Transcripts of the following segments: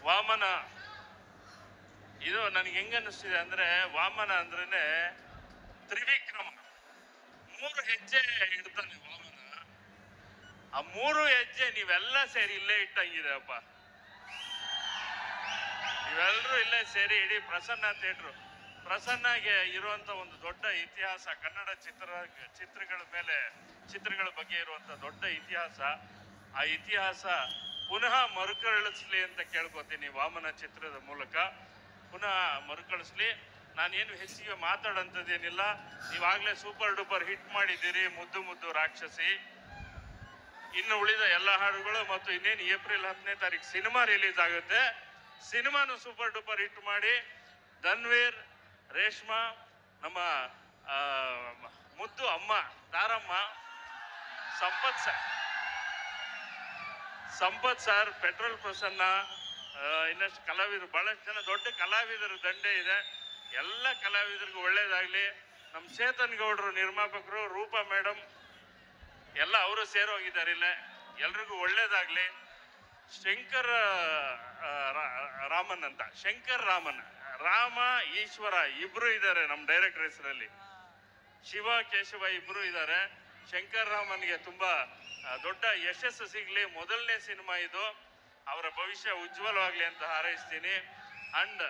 ವಾಮನ ಇದು ನನಗೆ ಹೆಂಗ ಅನ್ನಿಸ್ತಿದೆ ಅಂದ್ರೆ ವಾಮನ ಅಂದ್ರೇನೆ ತ್ರಿವಿಕ್ರಮ. 3 ಹೆಜ್ಜೆ ಇಡ್ತಾನೆ ವಾಮನ. ಆ 3 ಹೆಜ್ಜೆ ನೀವೆಲ್ಲ ಸೇರಿ ಇಲ್ಲೇ ಇಟ್ಟಂಗಿದೆ ಅಪ್ಪ. ನೀವೆಲ್ಲರೂ ಇಲ್ಲೇ ಸೇರಿ ಇಡೀ ಪ್ರಸನ್ನ ಥಿಯೇಟ್ರು, ಪ್ರಸನ್ನಗೆ ಇರುವಂತ ಒಂದು ದೊಡ್ಡ ಇತಿಹಾಸ, ಕನ್ನಡ ಚಿತ್ರಗಳ ಬಗ್ಗೆ ಇರುವಂತ ದೊಡ್ಡ ಇತಿಹಾಸ. ಆ ಇತಿಹಾಸ ಪುನಃ ಮರುಕಳಿಸ್ಲಿ ಅಂತ ಕೇಳ್ಕೊತೀನಿ. ವಾಮನ ಚಿತ್ರದ ಮೂಲಕ ಪುನಃ ಮರುಕಳಿಸ್ಲಿ. ನಾನೇನು ಹೆಚ್ಚಿಗೆ ಮಾತಾಡೋಂಥದ್ದೇನಿಲ್ಲ. ನೀವಾಗಲೇ ಸೂಪರ್ ಡೂಪರ್ ಹಿಟ್ ಮಾಡಿದ್ದೀರಿ ಮುದ್ದು ಮುದ್ದು ರಾಕ್ಷಸಿ. ಇನ್ನು ಉಳಿದ ಎಲ್ಲ ಹಾಡುಗಳು ಮತ್ತು ಇನ್ನೇನು ಏಪ್ರಿಲ್ 10ನೇ ತಾರೀಕು ಸಿನಿಮಾ ರಿಲೀಸ್ ಆಗುತ್ತೆ. ಸಿನಿಮಾನು ಸೂಪರ್ ಡೂಪರ್ ಹಿಟ್ ಮಾಡಿ ಧನ್ವೀರ್, ರೇಷ್ಮಾ, ನಮ್ಮ ಮುದ್ದು ಅಮ್ಮ ತಾರಮ್ಮ, ಸಂಪತ್ ಸರ್, ಪೆಟ್ರೋಲ್ ಪ್ರಸನ್ನ, ಇನ್ನಷ್ಟು ಕಲಾವಿದರು, ಬಹಳಷ್ಟು ಜನ ದೊಡ್ಡ ಕಲಾವಿದರ ದಂಡೆ ಇದೆ. ಎಲ್ಲ ಕಲಾವಿದರಿಗೂ ಒಳ್ಳೇದಾಗ್ಲಿ. ನಮ್ಮ ಚೇತನ್ ಗೌಡರು ನಿರ್ಮಾಪಕರು, ರೂಪಾ ಮೇಡಮ್ ಎಲ್ಲ ಅವರು ಸೇರೋಗಿದ್ದಾರೆ ಇಲ್ಲೇ. ಎಲ್ರಿಗೂ ಒಳ್ಳೇದಾಗ್ಲಿ. ಶಂಕರ್ ರಾಮನ್, ರಾಮ ಈಶ್ವರ ಇಬ್ರು ಇದ್ದಾರೆ ನಮ್ಮ ಡೈರೆಕ್ಟರ್ ಹೆಸರಲ್ಲಿ. ಶಿವ ಕೇಶವ ಇಬ್ರು ಇದ್ದಾರೆ. ಶಂಕರ್ ರಾಮನ್ಗೆ ತುಂಬಾ ದೊಡ್ಡ ಯಶಸ್ಸು ಸಿಗ್ಲಿ. ಮೊದಲನೇ ಸಿನಿಮಾ ಇದು. ಅವರ ಭವಿಷ್ಯ ಉಜ್ವಲವಾಗ್ಲಿ ಅಂತ ಹಾರೈಸ್ತೀನಿ. ಅಂಡ್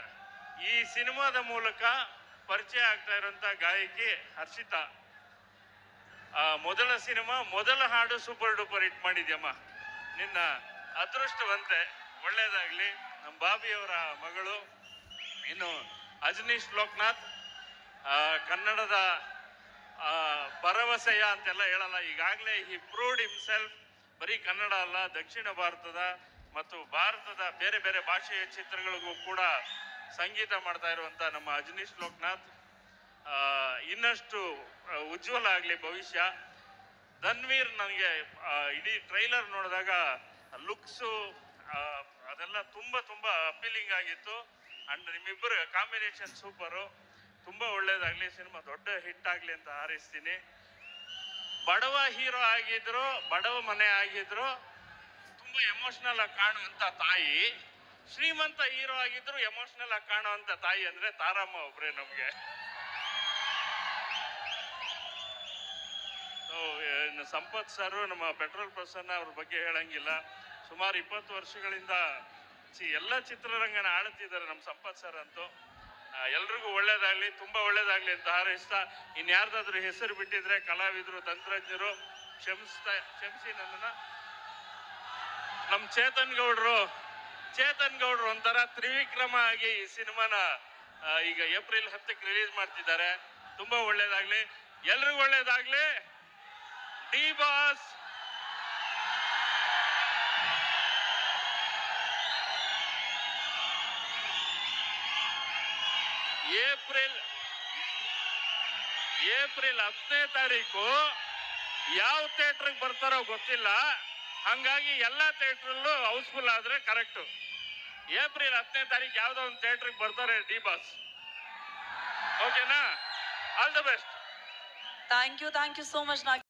ಈ ಸಿನಿಮಾದ ಮೂಲಕ ಪರಿಚಯ ಆಗ್ತಾ ಇರುವಂತ ಗಾಯಕಿ ಹರ್ಷಿತಾ. ಮೊದಲ ಸಿನಿಮಾ, ಮೊದಲ ಹಾಡು ಸೂಪರ್ ಡೂಪರ್ ಹಿಟ್ ಮಾಡಿದ್ಯಮ್ಮ. ನಿನ್ನ ಅದೃಷ್ಟವಂತೆ, ಒಳ್ಳೇದಾಗ್ಲಿ. ನಮ್ಮ ಬಾಬಿಯವರ ಮಗಳು. ಇನ್ನು ಅಜನೀಶ್ ಲೋಕನಾಥ್, ಕನ್ನಡದ ಭರವಸೆಯ ಅಂತೆಲ್ಲ ಹೇಳಲ್ಲ, ಈಗಾಗಲೇ ಹಿ ಪ್ರೂವ್ಡ್ ಹಿಮ್ಸೆಲ್ಫ್. ಬರೀ ಕನ್ನಡ ಅಲ್ಲ, ದಕ್ಷಿಣ ಭಾರತದ ಮತ್ತು ಭಾರತದ ಬೇರೆ ಬೇರೆ ಭಾಷೆಯ ಚಿತ್ರಗಳಿಗೂ ಕೂಡ ಸಂಗೀತ ಮಾಡ್ತಾ ಇರುವಂತ ನಮ್ಮ ಅಜನೀಶ್ ಲೋಕನಾಥ್ ಇನ್ನಷ್ಟು ಉಜ್ವಲ ಆಗಲಿ ಭವಿಷ್ಯ. ಧನ್ವೀರ್, ನನಗೆ ಇಡೀ ಟ್ರೈಲರ್ ನೋಡಿದಾಗ ಲುಕ್ಸು ಅದೆಲ್ಲ ತುಂಬಾ ಅಪೀಲಿಂಗ್ ಆಗಿತ್ತು. ಅಂಡ್ ನಿಮ್ಮಿಬ್ಬರ ಕಾಂಬಿನೇಷನ್ ಸೂಪರು. ತುಂಬಾ ಒಳ್ಳೇದಾಗ್ಲಿ, ಸಿನಿಮಾ ದೊಡ್ಡ ಹಿಟ್ ಆಗ್ಲಿ ಅಂತ ಹಾರೈಸ್ತೀನಿ. ಬಡವ ಹೀರೋ ಆಗಿದ್ರು, ಬಡವ ಮನೆ ಆಗಿದ್ರು, ತುಂಬಾ ಎಮೋಷನಲ್ ಆಗಿ ಕಾಣುವಂತ ತಾಯಿ. ಶ್ರೀಮಂತ ಹೀರೋ ಆಗಿದ್ರು ಎಮೋಷನಲ್ ಆಗಿ ಕಾಣುವಂತ ತಾಯಿ ಅಂದ್ರೆ ತಾರಮ್ಮ ಒಬ್ರೆ ನಮ್ಗೆ. ಸಂಪತ್ ಸರ್, ನಮ್ಮ ಪೆಟ್ರೋಲ್ ಪ್ರಸನ್ನ ಅವ್ರ ಬಗ್ಗೆ ಹೇಳಂಗಿಲ್ಲ. ಸುಮಾರು 20 ವರ್ಷಗಳಿಂದ ಎಲ್ಲ ಚಿತ್ರರಂಗನ ಆಳುತ್ತಿದ್ದಾರೆ ನಮ್ಮ ಸಂಪತ್ ಸರ್ ಅಂತೂ. ಎಲ್ರಿಗೂ ಒಳ್ಳೇದಾಗ್ಲಿ, ತುಂಬಾ ಒಳ್ಳೇದಾಗ್ಲಿ ಅಂತ ಹಾರೈಸ್ತಾ, ಇನ್ಯಾರ್ದಾದ್ರೂ ಹೆಸರು ಬಿಟ್ಟಿದ್ರೆ ಕಲಾವಿದರು, ತಂತ್ರಜ್ಞರು ಕ್ಷಮಿಸಿ ನನ್ನನ್ನ. ನಮ್ಮ ಚೇತನ್ ಗೌಡ್ರು ಒಂಥರ ತ್ರಿವಿಕ್ರಮ ಆಗಿ ಈ ಸಿನಿಮಾನ ಈಗ ಏಪ್ರಿಲ್ 10ಕ್ಕೆ ರಿಲೀಸ್ ಮಾಡ್ತಿದ್ದಾರೆ. ತುಂಬಾ ಒಳ್ಳೇದಾಗ್ಲಿ, ಎಲ್ರಿಗೂ ಒಳ್ಳೇದಾಗ್ಲಿ. D boss. ಏಪ್ರಿಲ್ 10ನೇ ತಾರೀಕು ಯಾವ ಥಿಯೇಟ್ರಿಗೆ ಬರ್ತಾರೋ ಗೊತ್ತಿಲ್ಲ. ಹಂಗಾಗಿ ಎಲ್ಲ ಥಿಯೇಟ್ರಲ್ಲೂ ಹೌಸ್ಫುಲ್ ಆದ್ರೆ ಕರೆಕ್ಟು. ಏಪ್ರಿಲ್ 10ನೇ ತಾರೀಕು ಯಾವ್ದೋ ಒಂದು ಥಿಯೇಟ್ರಿಗೆ ಬರ್ತಾರೆ ಡಿ ಬಾಸ್. ಓಕೆನಾ? All the best. Thank you so much.